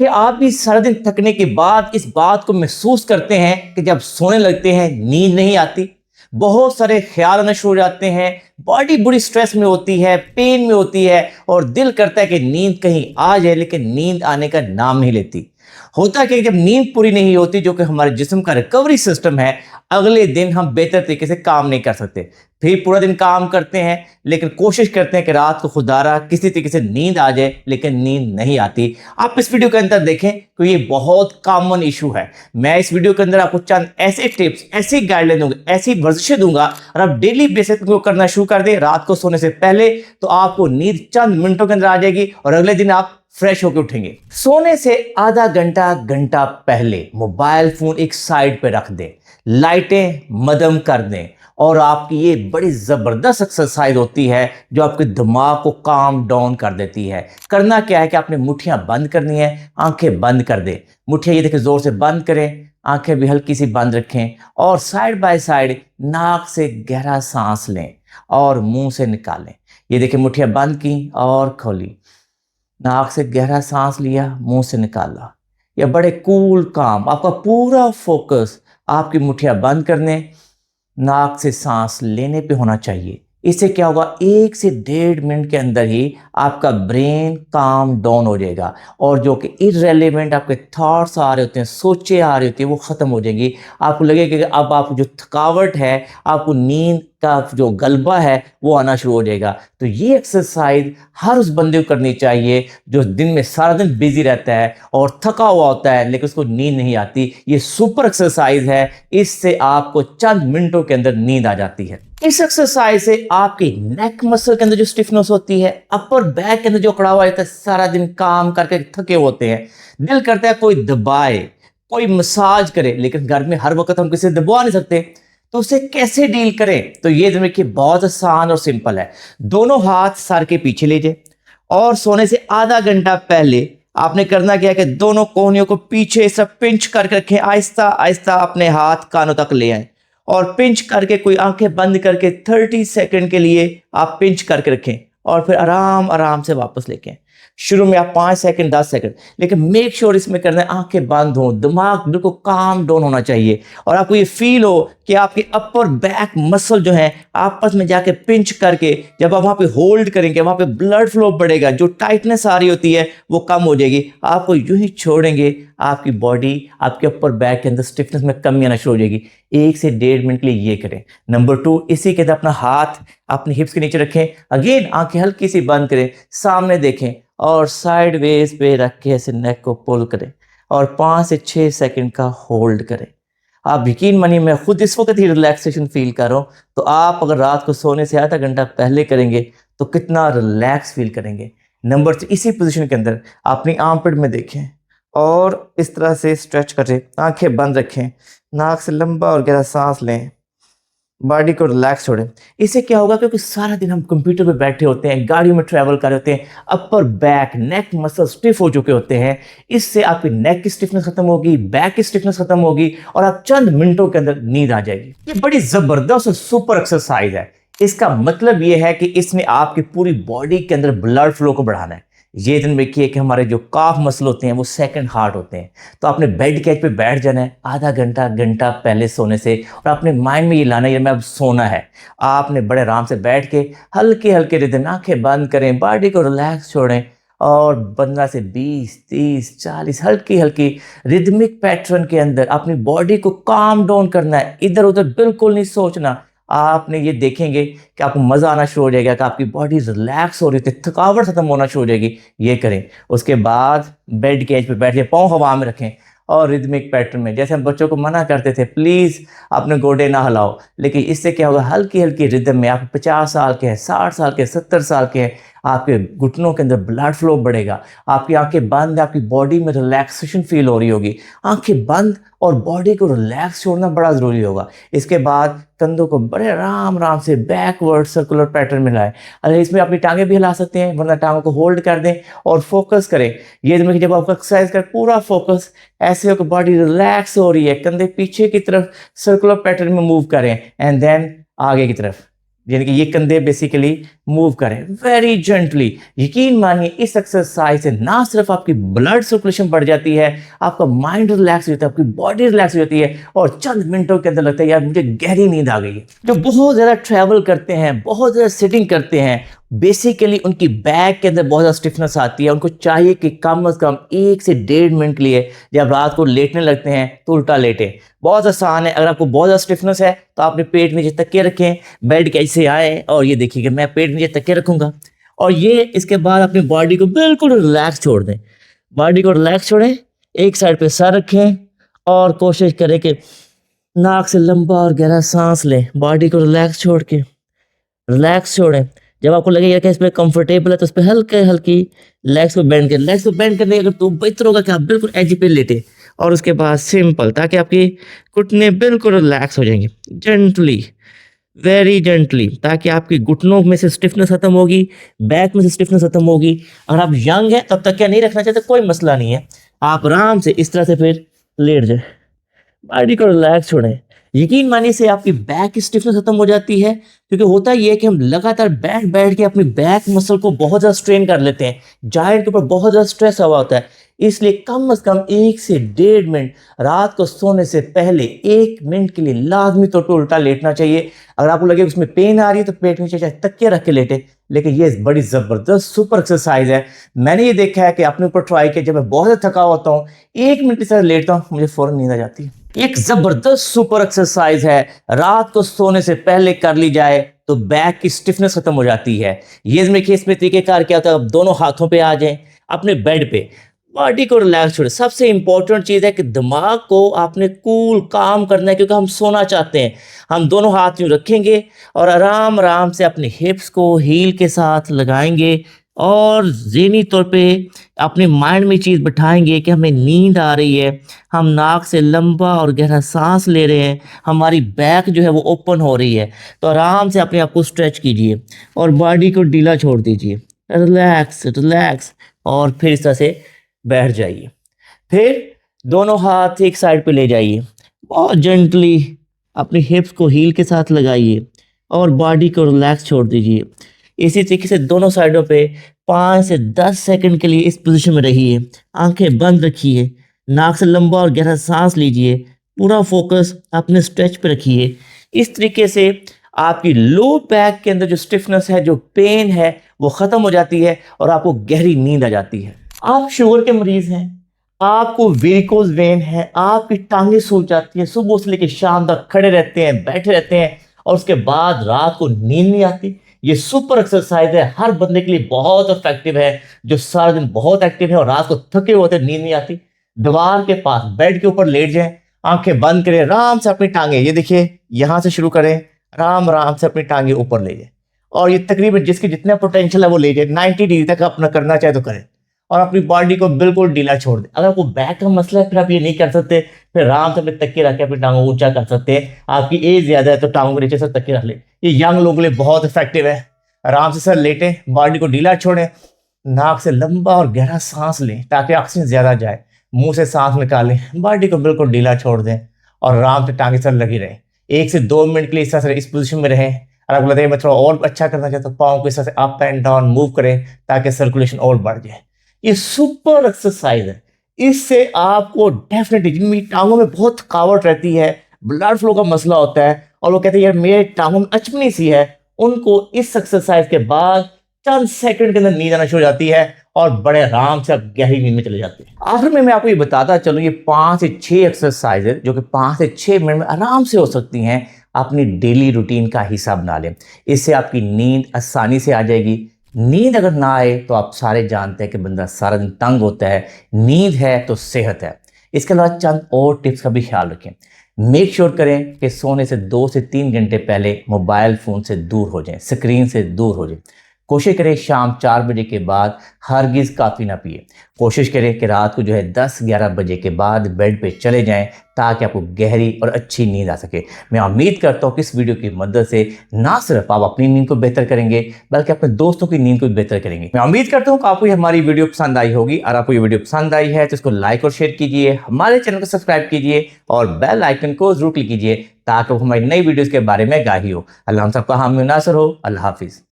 कि आप भी सारा दिन थकने के बाद इस बात को महसूस करते हैं कि जब सोने लगते हैं नींद नहीं आती, बहुत सारे ख्याल आना शुरू हो जाते हैं, बॉडी बुरी स्ट्रेस में होती है, पेन में होती है और दिल करता है कि नींद कहीं आ जाए, लेकिन नींद आने का नाम नहीं लेती। होता है कि जब नींद पूरी नहीं होती, जो कि हमारे जिस्म का रिकवरी सिस्टम है, अगले दिन हम बेहतर तरीके से काम नहीं कर सकते। फिर पूरा दिन काम करते हैं, लेकिन कोशिश करते हैं कि रात को खुदारा किसी तरीके से नींद आ जाए, लेकिन नींद नहीं आती। आप इस वीडियो के अंदर देखें कि ये बहुत कॉमन इशू है। मैं इस वीडियो के अंदर आपको चंद ऐसे टिप्स, ऐसी गाइडलाइन दूंगा, ऐसी वर्जिशें दूंगा और आप डेली बेसिस पे करना शुरू कर दें रात को सोने से पहले, तो आपको नींद चंद मिनटों के अंदर आ जाएगी और अगले दिन आप फ्रेश होकर उठेंगे। सोने से आधा घंटा घंटा पहले मोबाइल फोन एक साइड पे रख दें, लाइटें मदम कर दें और आपकी ये बड़ी जबरदस्त एक्सरसाइज होती है जो आपके दिमाग को काम डाउन कर देती है। करना क्या है कि आपने मुट्ठियां बंद करनी है, आंखें बंद कर दें। मुट्ठियां ये देखिए जोर से बंद करें, आंखें भी हल्की सी बंद रखें और साइड बाय साइड नाक से गहरा सांस लें और मुंह से निकालें। ये देखिए मुट्ठियां बंद की और खोली, नाक से गहरा सांस लिया, मुंह से निकाला। या बड़े कूल काम, आपका पूरा फोकस आपकी मुट्ठियां बंद करने, नाक से सांस लेने पे होना चाहिए। इससे क्या होगा, 1 से 1.5 मिनट के अंदर ही आपका ब्रेन काम डाउन हो जाएगा और जो कि इररेलेवेंट आपके थॉट्स आ रहे होते हैं, सोचे आ रही होती है, वो ख़त्म हो जाएंगी। आपको लगेगा कि अब आप जो थकावट है, आपको नींद का जो गलबा है वो आना शुरू हो जाएगा। तो ये एक्सरसाइज हर उस बंदे को करनी चाहिए जो दिन में सारा दिन बिजी रहता है और थका हुआ होता है, लेकिन उसको नींद नहीं आती। ये सुपर एक्सरसाइज है, इससे आपको चंद मिनटों के अंदर नींद आ जाती है। इस एक्सरसाइज से आपकी नेक मसल के अंदर जो स्टिफनेस होती है, अपर बैक के अंदर जो कड़ा हुआ रहता है, सारा दिन काम करके थके होते हैं, दिल करता है कोई दबाए, कोई मसाज करे, लेकिन घर में हर वक्त हम किसी दबा नहीं सकते। तो उसे कैसे डील करें, तो ये देखिए बहुत आसान और सिंपल है। दोनों हाथ सर के पीछे लीजिए और सोने से आधा घंटा पहले आपने करना क्या है कि दोनों कोहनियों को पीछे सब पिंच करके रखें। आहिस्ता आहिस्ता अपने हाथ कानों तक ले आए और पिंच करके, कोई आंखें बंद करके 30 सेकंड के लिए आप पिंच करके रखें और फिर आराम आराम से वापस लेके आएं। शुरू में आप 5 सेकंड 10 सेकंड, लेकिन मेक श्योर इसमें करना है आंखें बंद हो, दिमाग बिल्कुल काम डाउन होना चाहिए और आपको ये फील हो कि आपके अपर बैक मसल जो है आपस में जाके पिंच करके, जब आप वहां पे होल्ड करेंगे वहां पे ब्लड फ्लो बढ़ेगा, जो टाइटनेस आ रही होती है वो कम हो जाएगी। आपको यूं ही छोड़ेंगे, आपकी बॉडी, आपके अपर बैक के अंदर स्टिफनेस में कमी आना शुरू हो जाएगी। 1 से 1.5 मिनट के लिए ये करें। नंबर 2, इसी के अंदर अपना हाथ अपनी हिप्स के नीचे रखें। अगेन आंखें हल्की सी बंद करें, सामने देखें और साइडवेज पे रख के ऐसे नेक को पुल करें और 5 से 6 सेकंड का होल्ड करें। आप यकीन मानिए, मैं खुद इस वक्त ही रिलैक्सेशन फील कर रहा हूँ। तो आप अगर रात को सोने से आधा घंटा पहले करेंगे तो कितना रिलैक्स फील करेंगे। नंबर 3, इसी पोजीशन के अंदर अपनी आर्मपिट में देखें और इस तरह से स्ट्रेच करें, आंखें बंद रखें, नाक से लंबा और गहरा सांस लें, बॉडी को रिलैक्स छोड़ें। इससे क्या होगा, क्योंकि सारा दिन हम कंप्यूटर पे बैठे होते हैं, गाड़ियों में ट्रैवल कर रहे होते हैं, upper back neck muscle stiff हो चुके होते हैं। इससे आपकी नेक की स्टिफनेस खत्म होगी, बैक की स्टिफनेस खत्म होगी और आप चंद मिनटों के अंदर नींद आ जाएगी। ये बड़ी जबरदस्त और सुपर एक्सरसाइज है। इसका मतलब ये है कि इसमें आपकी पूरी बॉडी के अंदर ब्लड फ्लो को बढ़ाना है। ये दिन देखिए कि हमारे जो काफ मसल होते हैं वो सेकंड हार्ट होते हैं। तो आपने बेड के एज पे बैठ जाना है आधा घंटा घंटा पहले सोने से और अपने माइंड में ये लाना है मैं अब सोना है। आपने बड़े आराम से बैठ के हल्के हल्के रिदम, आंखें बंद करें, बॉडी को रिलैक्स छोड़ें और 15 से 20 30 40 हल्की हल्की रिदमिक पैटर्न के अंदर अपनी बॉडी को काम डाउन करना है। इधर उधर बिल्कुल नहीं सोचना। आपने ये देखेंगे कि आपको मज़ा आना शुरू हो जाएगा कि आपकी बॉडी रिलैक्स हो रही थी, थकावट खत्म होना शुरू हो जाएगी। ये करें। उसके बाद बेड के एज पे बैठ के पाँव हवा में रखें और रिदमिक पैटर्न में, जैसे हम बच्चों को मना करते थे प्लीज़ अपने गोडे ना हिलाओ, लेकिन इससे क्या होगा, हल्की हल्की रिदम में, आप 50 साल के हैं, 60 साल के, 70 साल के हैं, आपके घुटनों के अंदर ब्लड फ्लो बढ़ेगा। आपकी आंखें बंद, आपकी बॉडी में रिलैक्सेशन फील हो रही होगी। आंखें बंद और बॉडी को रिलैक्स छोड़ना बड़ा ज़रूरी होगा। इसके बाद कंधों को बड़े आराम आराम से बैकवर्ड सर्कुलर पैटर्न में लाएं। अगर इसमें अपनी टांगें भी हिला सकते हैं, वरना टांगों को होल्ड कर दें और फोकस करें। ये देखिए जब आप एक्सरसाइज करें पूरा फोकस ऐसे हो कि बॉडी रिलैक्स हो रही है, कंधे पीछे की तरफ सर्कुलर पैटर्न में मूव करें एंड देन आगे की तरफ। यानी कि ये कंधे बेसिकली मूव करें वेरी जेंटली। यकीन मानिए इस एक्सरसाइज से ना सिर्फ आपकी ब्लड सर्कुलेशन बढ़ जाती है, आपका माइंड रिलैक्स हो जाता है, आपकी बॉडी रिलैक्स हो जाती है और चंद मिनटों के अंदर लगता है यार मुझे गहरी नींद आ गई है। जो बहुत ज़्यादा ट्रैवल करते हैं, बहुत ज़्यादा सिटिंग करते हैं, बेसिकली उनकी बैक के अंदर बहुत ज़्यादा स्टिफनेस आती है। उनको चाहिए कि कम से कम 1 से 1.5 मिनट के लिए जब रात को लेटने लगते हैं तो उल्टा लेटें। बहुत आसान है। अगर आपको बहुत ज़्यादा स्टिफनेस है तो आपने पेट नीचे तकिए रखें, बेड के ऐसे आए और ये देखिए कि मैं पेट नीचे तकिए रखूंगा और ये इसके बाद अपनी बॉडी को बिल्कुल रिलैक्स छोड़ दें। बॉडी को रिलैक्स छोड़ें, एक साइड पे सर रखें और कोशिश करें कि नाक से लंबा और गहरा सांस लें। बॉडी को रिलैक्स छोड़ के रिलैक्स छोड़ें। जब आपको लगेगा कि इस पे कंफर्टेबल है तो उस पे हल्के हल्की लेग्स को बेंड करें। लेग्स को बेंड करने अगर तो बेहतर होगा कि आप बिल्कुल एज पे लेटे और उसके बाद सिंपल, ताकि आपकी घुटने बिल्कुल रिलैक्स हो जाएंगे जेंटली, वेरी जेंटली, ताकि आपकी घुटनों में से स्टिफनेस खत्म होगी, बैक में से स्टिफनेस खत्म होगी। अगर आप यंग है तब तक क्या नहीं रखना चाहते कोई मसला नहीं है, आप आराम से इस तरह से फिर लेट जाए, बॉडी को रिलैक्स छोड़ें। यकीन मानिए से आपकी बैक की स्टिफनेस खत्म हो जाती है, क्योंकि होता ये है कि हम लगातार बैठ बैठ के अपनी बैक मसल को बहुत ज़्यादा स्ट्रेन कर लेते हैं, जॉइंट के ऊपर बहुत ज़्यादा स्ट्रेस हुआ होता है। इसलिए कम से कम 1 से 1.5 मिनट रात को सोने से पहले 1 मिनट के लिए लाजमी तौर पर उल्टा लेटना चाहिए। अगर आपको लगे उसमें पेन आ रही है तो पेट नीचे चाहे तकिया रख के लेटे, लेकिन ये बड़ी ज़बरदस्त सुपर एक्सरसाइज है। मैंने ये देखा है कि अपने ऊपर ट्राई किया, जब मैं बहुत ज़्यादा थका होता हूँ 1 मिनट से लेटता हूँ मुझे फ़ौरन नींद आ जाती है। एक जबरदस्त सुपर एक्सरसाइज है, रात को सोने से पहले कर ली जाए तो बैक की स्टिफनेस खत्म हो जाती है। ये इसमें तरीकेकार क्या होता है, आप दोनों हाथों पे आ जाएं अपने बेड पे, बॉडी को रिलैक्स छोड़े। सबसे इंपॉर्टेंट चीज़ है कि दिमाग को आपने कूल काम करना है, क्योंकि हम सोना चाहते हैं। हम दोनों हाथ यूँ रखेंगे और आराम आराम से अपने हिप्स को हील के साथ लगाएंगे और ज़हनी तौर पे अपने माइंड में चीज़ बिठाएंगे कि हमें नींद आ रही है, हम नाक से लंबा और गहरा सांस ले रहे हैं, हमारी बैक जो है वो ओपन हो रही है। तो आराम से अपने आप को स्ट्रेच कीजिए और बॉडी को ढीला छोड़ दीजिए, रिलैक्स रिलैक्स, और फिर इस तरह से बैठ जाइए। फिर दोनों हाथ एक साइड पे ले जाइए, बहुत जेंटली अपनी हिप्स को हील के साथ लगाइए और बॉडी को रिलैक्स छोड़ दीजिए। इसी तरीके से दोनों साइडों पे 5 से 10 सेकंड के लिए इस पोजीशन में रहिए, आंखें बंद रखिए, नाक से लंबा और गहरा सांस लीजिए, पूरा फोकस अपने स्ट्रेच पे रखिए। इस तरीके से आपकी लो बैक के अंदर जो स्टिफनेस है, जो पेन है, वो ख़त्म हो जाती है और आपको गहरी नींद आ जाती है। आप शुगर के मरीज़ हैं, आपको वेरिकोज वेन है, आपकी टांगें सूज जाती हैं, सुबह से लेकर शाम तक खड़े रहते हैं, बैठे रहते हैं और उसके बाद रात को नींद नहीं आती, ये सुपर एक्सरसाइज है, हर बंदे के लिए बहुत इफेक्टिव है। जो सारा दिन बहुत एक्टिव है और रात को थके हुए होते, नींद नहीं आती, दीवार के पास बेड के ऊपर लेट जाएं, आंखें बंद करें, आराम से अपनी टांगे, ये देखिए यहां से शुरू करें, आराम आराम से अपनी टांगे ऊपर ले जाए और ये तकरीबन जिसके जितना पोटेंशियल है वो ले जाए, 90 डिग्री तक अपना करना चाहे तो करें और अपनी बॉडी को बिल्कुल ढीला छोड़ दें। अगर आपको बैक का मसला है फिर आप ये नहीं कर सकते, फिर आराम से अपने तकिए रख के अपनी टांगों को ऊंचा कर सकते हैं। आपकी एज ज्यादा है तो टांगों के नीचे से तकिए रख ले, ये यंग लोगों के लिए बहुत इफेक्टिव है। आराम से सर लेटें, बॉडी को ढीला छोड़ें, नाक से लंबा और गहरा सांस लें ताकि ऑक्सीजन ज्यादा जाए, मुंह से सांस निकालें, बॉडी को बिल्कुल ढीला छोड़ दें और आराम से टांगे सर लगी रहे। 1 से 2 मिनट के लिए इस तरह से इस पोजीशन में रहें। और आपको लगता है मैं थोड़ा और अच्छा करना चाहता हूँ, पाँव को इस तरह से अप एंड डाउन मूव करें ताकि सर्कुलेशन और बढ़ जाए। ये सुपर एक्सरसाइज है, इससे आपको डेफिनेटली, जिनमें टांगों में बहुत थकावट रहती है, ब्लड फ्लो का मसला होता है और वो कहते हैं यार मेरे टांगों में अचमनी सी है, उनको इस एक्सरसाइज के बाद चंद सेकंड के अंदर नींद आना शुरू हो जाती है और बड़े आराम से आप गहरी नींद में चले जाते हैं। आखिर में मैं आपको ये बताता चलूँ, ये 5 से 6 एक्सरसाइज है जो कि 5 से 6 मिनट में आराम से हो सकती हैं। अपनी डेली रूटीन का हिस्सा बना लें, इससे आपकी नींद आसानी से आ जाएगी। नींद अगर ना आए तो आप सारे जानते हैं कि बंदा सारा दिन तंग होता है, नींद है तो सेहत है। इसके अलावा चंद और टिप्स का भी ख्याल रखें। मेक श्योर करें कि सोने से 2 से 3 घंटे पहले मोबाइल फ़ोन से दूर हो जाएं, स्क्रीन से दूर हो जाएं। कोशिश करें शाम 4 बजे के बाद हरगिज़ काफ़ी ना पिए। कोशिश करें कि रात को जो है 10-11 बजे के बाद बेड पे चले जाएं ताकि आपको गहरी और अच्छी नींद आ सके। मैं उम्मीद करता हूँ कि इस वीडियो की मदद से ना सिर्फ आप अपनी नींद को बेहतर करेंगे बल्कि अपने दोस्तों की नींद को भी बेहतर करेंगे। मैं उम्मीद करता हूँ कि आपको ये हमारी वीडियो पसंद आई होगी। और आपको ये वीडियो पसंद आई है तो इसको लाइक और शेयर कीजिए, हमारे चैनल को सब्सक्राइब कीजिए और बेल आइकन को जरूर क्लिक कीजिए ताकि हमारी नई वीडियोज़ के बारे में आगाही हो। अल्लाह हम सबका हामी नासर हो। अल्लाह हाफिज़।